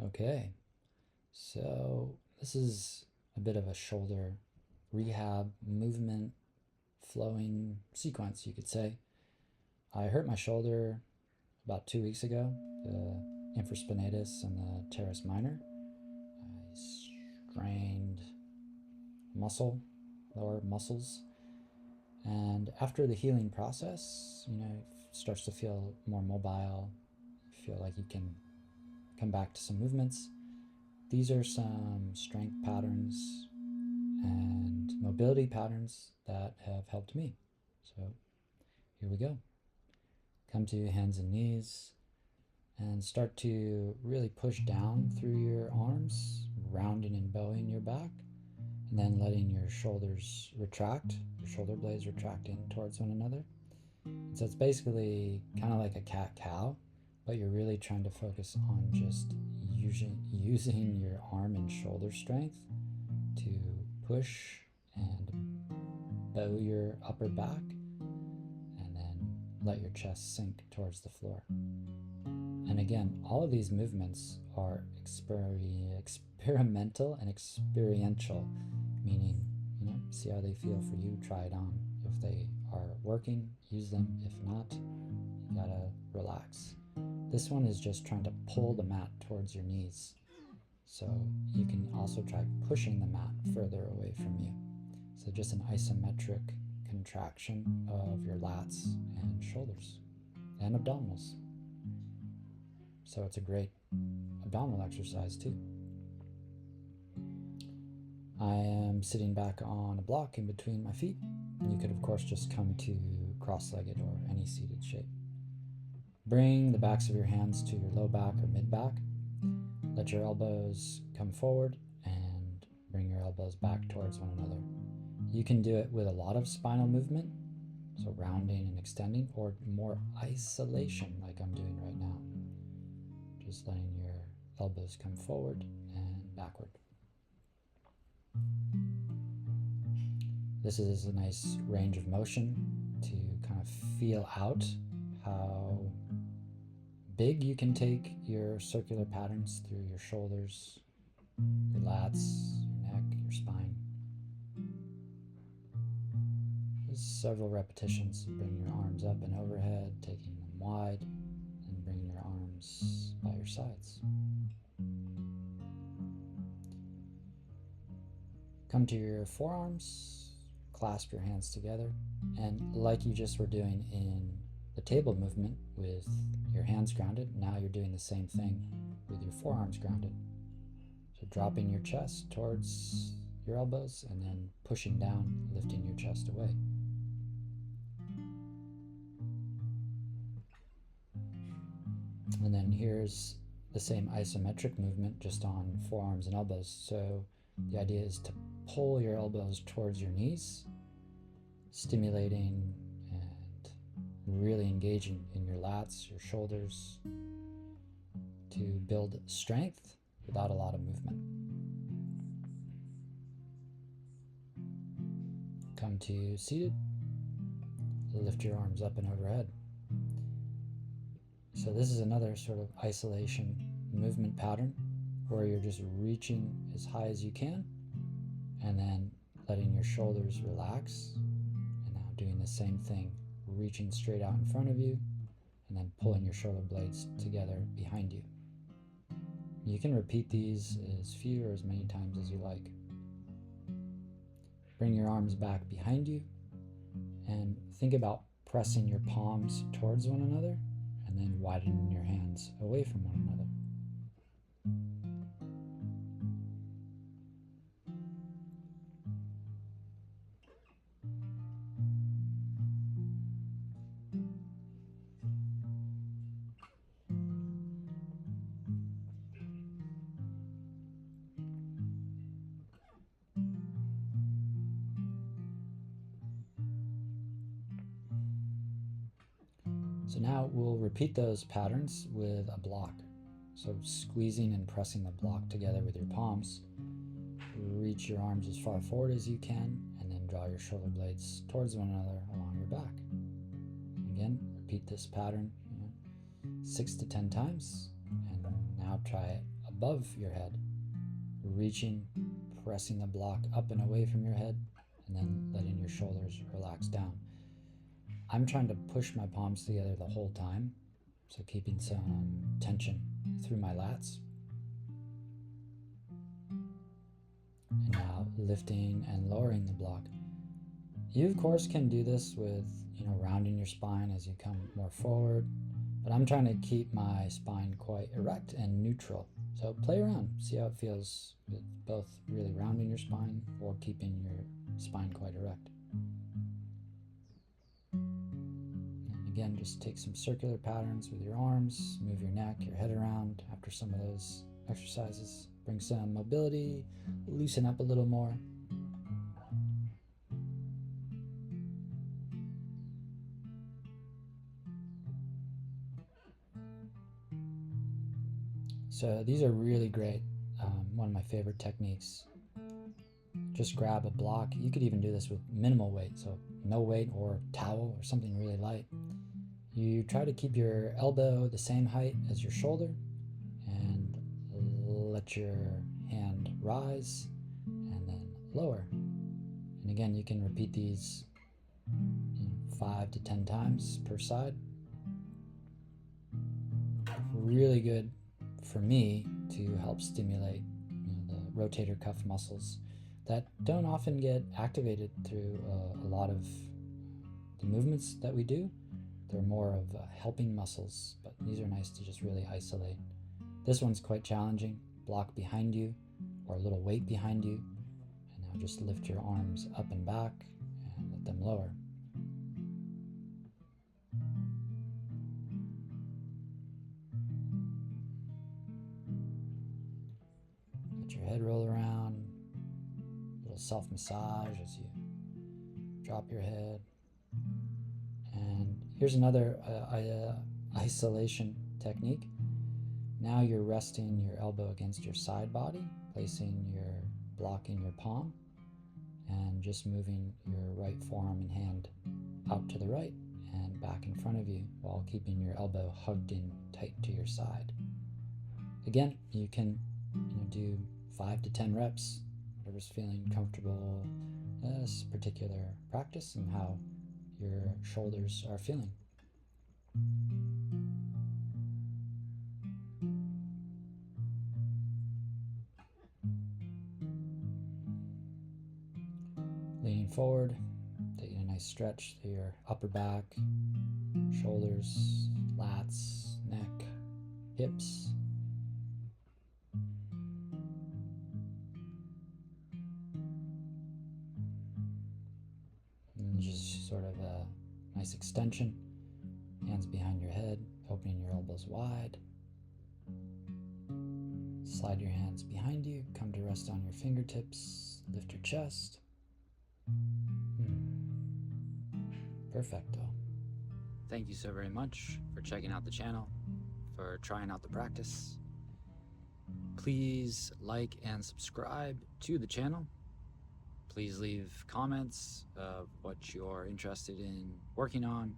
Okay, so this is a bit of a shoulder rehab movement flowing sequence, you could say. I hurt my shoulder about 2 weeks ago, the infraspinatus and the teres minor. I strained lower muscles, and after the healing process, it starts to feel more mobile. You feel like you can come back to some movements. These are some strength patterns and mobility patterns that have helped me. So here we go. Come to hands and knees and start to really push down through your arms, rounding and bowing your back, and then letting your shoulders retract, your shoulder blades retract in towards one another. So it's basically kind of like a cat-cow, but you're really trying to focus on just using your arm and shoulder strength to push and bow your upper back, and then let your chest sink towards the floor. And again, all of these movements are experimental and experiential, meaning, see how they feel for you, try it on. If they are working, use them. If not, you gotta relax. This one is just trying to pull the mat towards your knees. So you can also try pushing the mat further away from you. So just an isometric contraction of your lats and shoulders and abdominals. So it's a great abdominal exercise too. I am sitting back on a block in between my feet. You could of course just come to cross-legged or any seated shape. Bring the backs of your hands to your low back or mid back. Let your elbows come forward and bring your elbows back towards one another. You can do it with a lot of spinal movement, so rounding and extending, or more isolation like I'm doing right now. Just letting your elbows come forward and backward. This is a nice range of motion to kind of feel out how big you can take your circular patterns through your shoulders, your lats, your neck, your spine. There's several repetitions. Bring your arms up and overhead, taking them wide, and bring your arms by your sides. Come to your forearms, clasp your hands together, and like you just were doing in the table movement with your hands grounded, now you're doing the same thing with your forearms grounded. So dropping your chest towards your elbows and then pushing down, lifting your chest away. And then here's the same isometric movement just on forearms and elbows. So the idea is to pull your elbows towards your knees, stimulating and really engaging in your lats, your shoulders, to build strength without a lot of movement. Come to seated. Lift your arms up and overhead. So this is another sort of isolation movement pattern where you're just reaching as high as you can and then letting your shoulders relax, and now doing the same thing, reaching straight out in front of you and then pulling your shoulder blades together behind you. You can repeat these as few or as many times as you like. Bring your arms back behind you and think about pressing your palms towards one another and then widening your hands away from one another. So now we'll repeat those patterns with a block. So squeezing and pressing the block together with your palms. Reach your arms as far forward as you can and then draw your shoulder blades towards one another along your back. Again, repeat this pattern 6 to 10 times, and now try it a above your head, reaching, pressing the block up and away from your head, and then letting your shoulders relax down. I'm trying to push my palms together the whole time, so keeping some tension through my lats. And now lifting and lowering the block. You, of course, can do this with, rounding your spine as you come more forward, but I'm trying to keep my spine quite erect and neutral. So play around, see how it feels with both really rounding your spine or keeping your spine quite erect. And again, just take some circular patterns with your arms, move your neck, your head around after some of those exercises. Bring some mobility, loosen up a little more. So these are really great. One of my favorite techniques. Just grab a block. You could even do this with minimal weight, so no weight or towel or something really light. You try to keep your elbow the same height as your shoulder and let your hand rise and then lower. And again, you can repeat these 5 to 10 times per side. Really good for me to help stimulate the rotator cuff muscles that don't often get activated through a lot of the movements that we do. They're more of helping muscles, but these are nice to just really isolate. This one's quite challenging. Block behind you or a little weight behind you, and now just lift your arms up and back and let them lower. Let your head roll around, a little self-massage as you drop your head. And here's another isolation technique. Now you're resting your elbow against your side body, placing your block in your palm, and just moving your right forearm and hand out to the right and back in front of you while keeping your elbow hugged in tight to your side. Again, you can do 5 to 10 reps, whatever's feeling comfortable in this particular practice and how your shoulders are feeling. Leaning forward, taking a nice stretch through your upper back, shoulders, lats, neck, hips. And just sort of a nice extension, hands behind your head, opening your elbows wide. Slide your hands behind you, come to rest on your fingertips, lift your chest. Perfecto. Thank you so very much for checking out the channel, for trying out the practice. Please like and subscribe to the channel. Please leave comments of what you're interested in working on,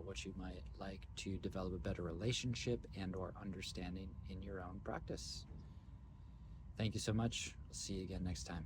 what you might like to develop a better relationship and or understanding in your own practice. Thank you so much. I'll see you again next time.